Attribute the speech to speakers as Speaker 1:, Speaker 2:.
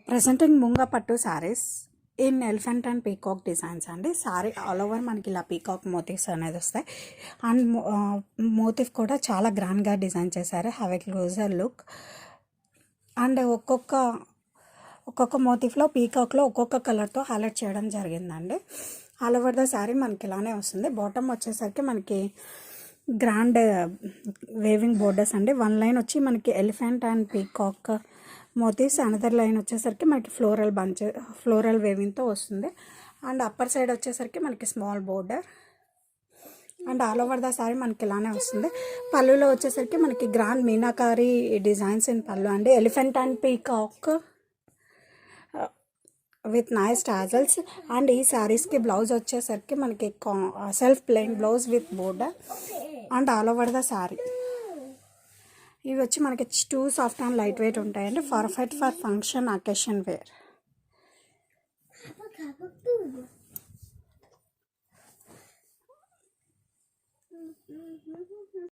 Speaker 1: Presenting munga పట్టు saris in elephant and peacock designs అండి. Sari all over మనకి ఇలా పీకాక్ మోటివ్స్ అనేది వస్తాయి. అండ్ మోటివ్ కూడా చాలా గ్రాండ్గా డిజైన్ చేశారు. Have a closer look. And ఒక్కొక్క మోటివ్లో పీకాక్లో ఒక్కొక్క కలర్తో హైలైట్ చేయడం జరిగిందండి. ఆల్ ఓవర్ ద శారీ మనకి ఇలానే వస్తుంది. బాటమ్ వచ్చేసరికి మనకి గ్రాండ్ వేవింగ్ బోర్డర్స్ అండి. వన్ లైన్ వచ్చి మనకి elephant and peacock motifs, another line వచ్చేసరికి మనకి ఫ్లోరల్ వేవింగ్తో వస్తుంది. అండ్ అప్పర్ సైడ్ వచ్చేసరికి మనకి small border. And all over the sari మనకి ఇలానే వస్తుంది. పళ్ళులో వచ్చేసరికి మనకి గ్రాండ్ మీనాకారి డిజైన్స్ ఇన్ పళ్ళు అండి. Elephant and peacock with nice tassels. And ఈ శారీస్కి బ్లౌజ్ వచ్చేసరికి మనకి self plain blouse with border. And all over the sari ఇవి వచ్చి మనకి too soft and light weight ఉంటాయండి. Perfect for function occasion wear.